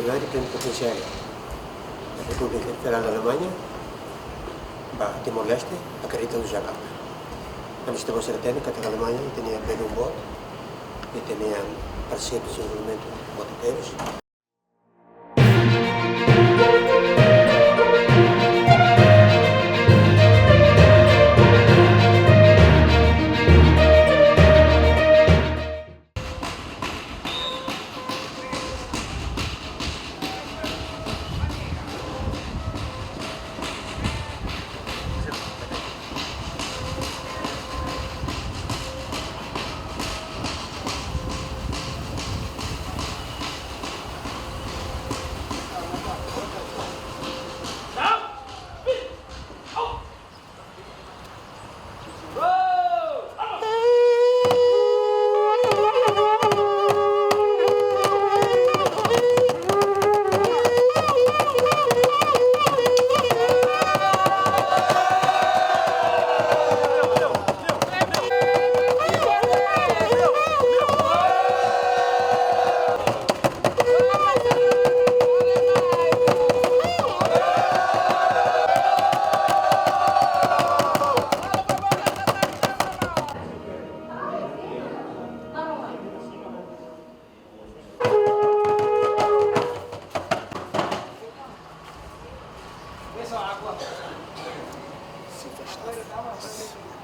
privati plenipotenziari da Repubblica Federale Alemania ba Timor-Leste acreditado de Jakarta. Kami sudah menceritakan kata Alemania tinha bem voto e tinha parceiro de desenvolvimento motoqueiros.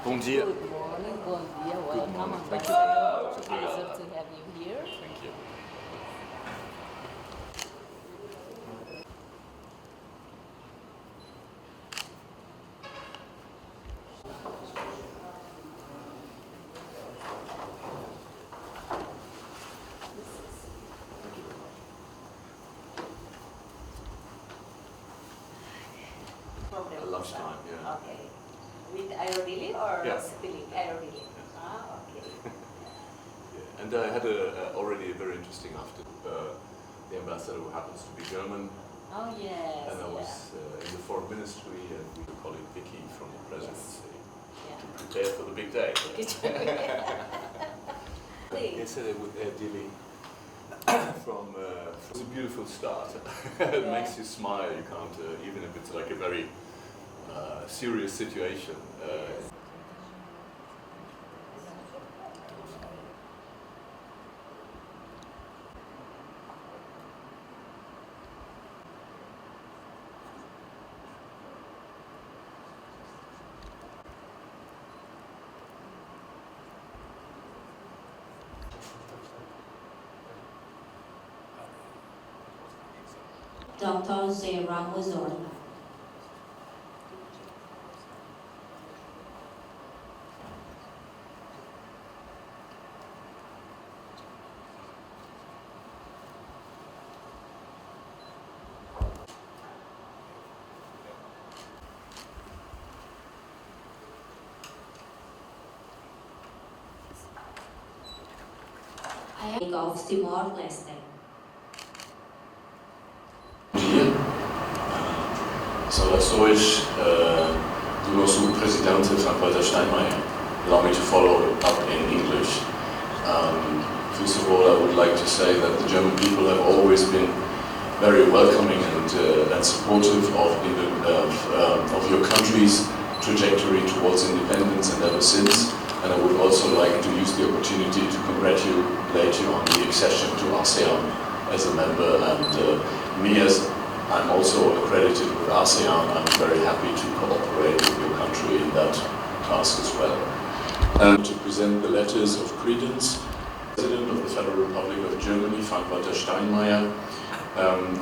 Bom dia. Good morning, bom dia, welcome. Thank you. It's a pleasure to have you here. Thank you. Lunchtime, yeah. Okay. With aerodilly or Yeah. spilling? Aerodilly. Ah, okay. Yeah. And I had already a very interesting after. The ambassador who happens to be German, Oh, yes. and I was in the foreign ministry, and we were calling Vicky from the presidency to prepare for the big day. Yesterday with Air Delhi, from it was a beautiful start. It makes you smile. You can't, even if it's like a very serious situation. Dr. Zehra Muzorla. Of Timor-Leste. Dia. Saudações do nosso presidente Frank-Walter Steinmeier. Allow me to follow up in English. First of all, I would like to say that the German people have always been very welcoming and supportive of your country's trajectory towards independence and ever since. And I would also like to use the opportunity to congratulate you on the accession to ASEAN as a member. And me, as I'm also accredited with ASEAN, I'm very happy to cooperate with your country in that task as well. And to present the letters of credence, President of the Federal Republic of Germany, Frank-Walter Steinmeier,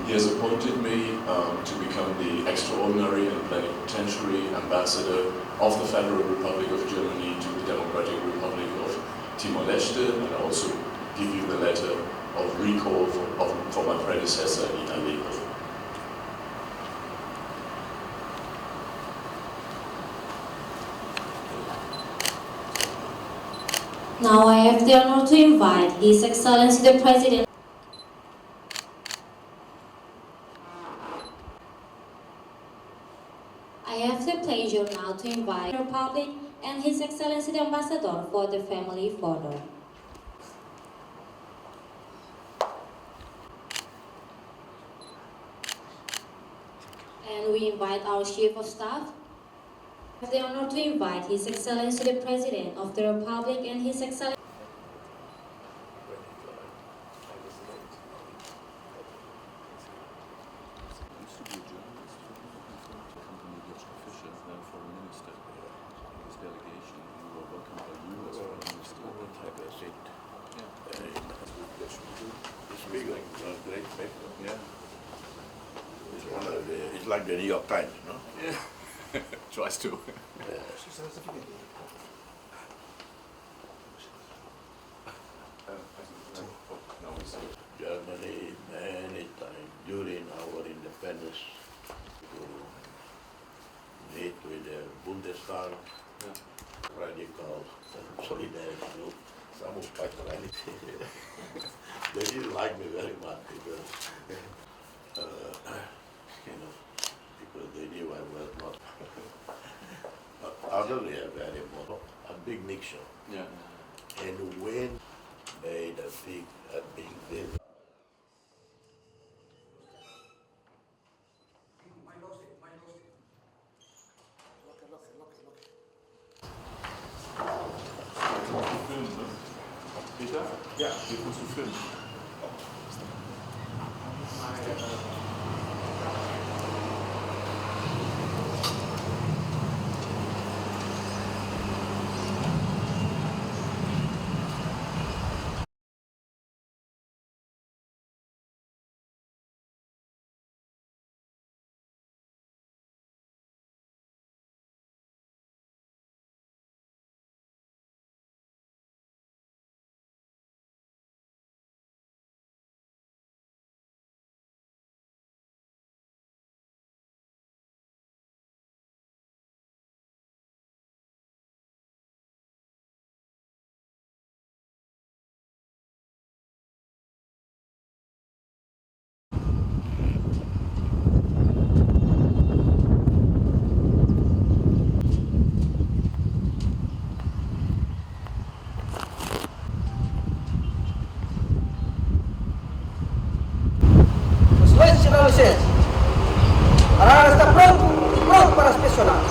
he has appointed me to become the extraordinary and plenipotentiary ambassador of the Federal Republic of Germany to the Democratic Republic of Timor-Leste, and I also give you the letter of recall for my predecessor, Ina Lebov. Now I have the honor to invite His Excellency the President. I have the pleasure now to invite the Republic and His Excellency the Ambassador for the family photo. and we invite our Chief of Staff. I have the honor to invite His Excellency the President of the Republic and His Excellency Used to be a journalist, accompanied Joschka Fischer, then foreign minister, in his delegation. We were welcomed by you as foreign minister. It's big, like great paper. Yeah. It's one of the, it's like the New York Times, no? Yeah. Tries to. No, we see. Germany, many times during our independence, to meet with the Bundestag, radical solidarity group, some of quite radical. They didn't like me very much because, because they knew I was not. But others were very more, a big mixture. Yeah. And when made a big visit. Filmen, ne? Peter? Ja. Wir können zu filmen. Silêncio, senhor licença. A arara está pronto e pronto para inspecionar.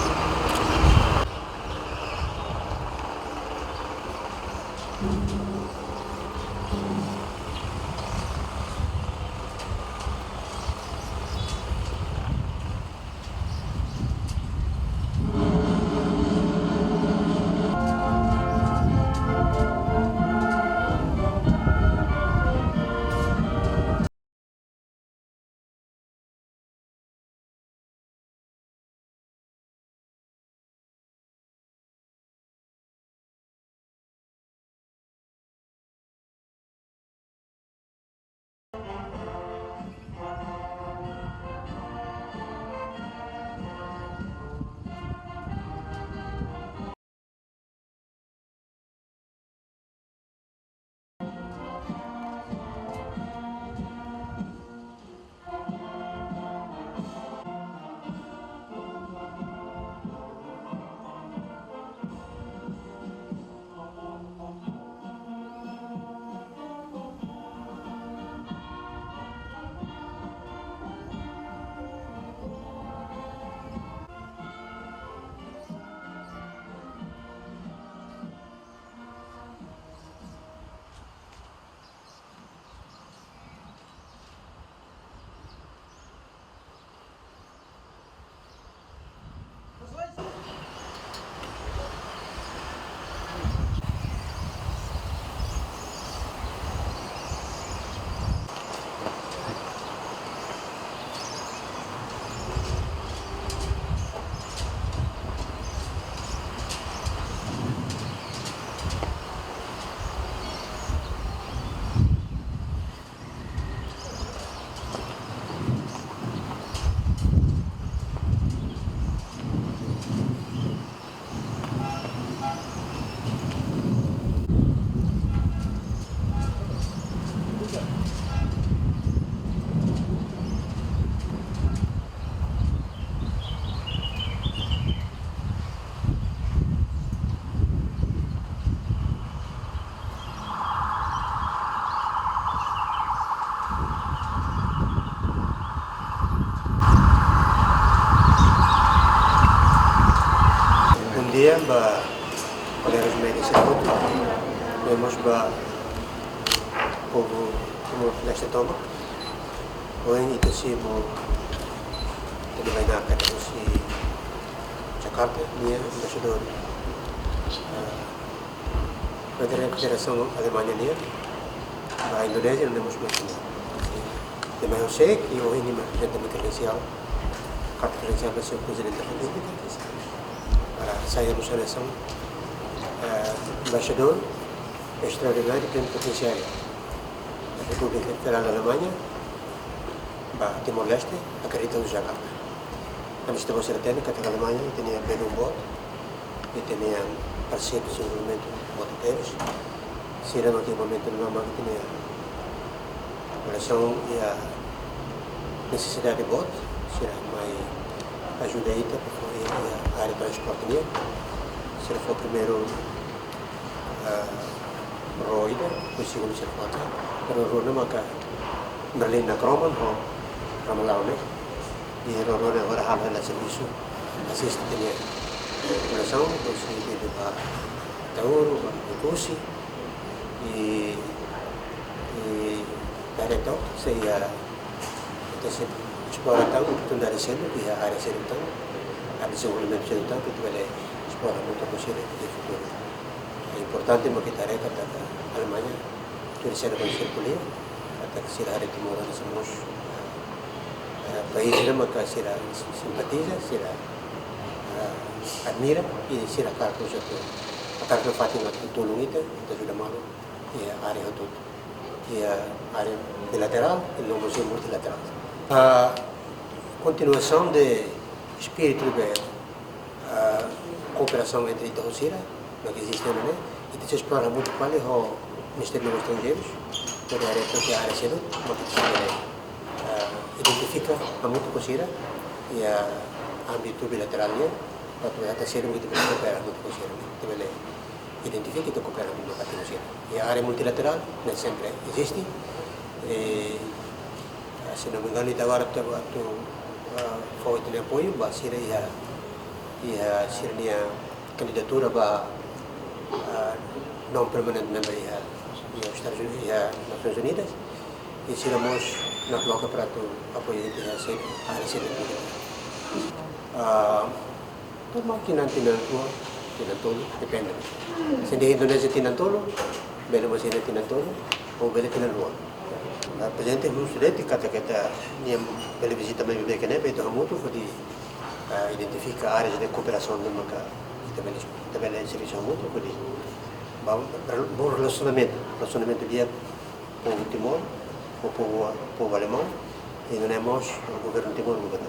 ba colegas médicos vemos ba povo Timor-Leste toma hoje itu sih mau jadi banyak kata si Jakarta dia embaixador Federal Federação Alemanha dia ba Indonesia não temos mais de mais eu sei que hoje nem mais gente me credencial carta credencial para ser presidente da República para sair da seleção embaixador extraordinário plenipotenciário da República Federal da Alemanha para Timor-Leste, acredita do Jakarta. Nós temos certeza que a Alemanha tinha bem um voto e tinha parceiro de desenvolvimento voto deles. Se era naquele momento não mais tinha relação e a necessidade de voto, se era mais ajuda aí para a área de transporte. Se ele for primeiro Roida, o segundo circuito, pero Rona maka Berlin na Kroman ho Ramalau né, e Rona agora hal hal serviço assistente relação com se de para Tauro, Kusi e direto seria esse exploração do da sendo que a área sendo a desenvolvimento sendo que tu vai explorar muito possível de futuro. É importante porque tarefa da Alemanha tu ser circular até que será Timor somos país que será simpatiza, será admira e será cargo já a cargo fatinga tolong itu sudah malu e a área todo e a área bilateral e não museu multilateral. A continuação de espírito de cooperação entre Itaúsira, que existe, né? E se explora muito qual é o Ministério dos Estrangeiros, toda a área que a área cedo, mas que identifica a muito cosira e a âmbito bilateral né, para até ser muito coopera muito cosira, né? Identifica e coopera muito com a cosira. E a área multilateral, né, sempre existe. Se não me engano, agora foi de apoio, vai ser a candidatura para não permanente member dos Estados Unidos e das Nações Unidas e seremos na coloca para apoio a área científica. Normal que não tinantolo, depende. Se a Indonésia tinantolo, bela mas ainda tinantolo ou bela tinanrua. A presidente do Sudeste kata niam bela visita mais bem que né, beto muito porque identifica áreas de cooperação de maka também serviço mútuo porque bom relacionamento dia com o Timor, com o povo alemão e não é mais o governo Timor, o governo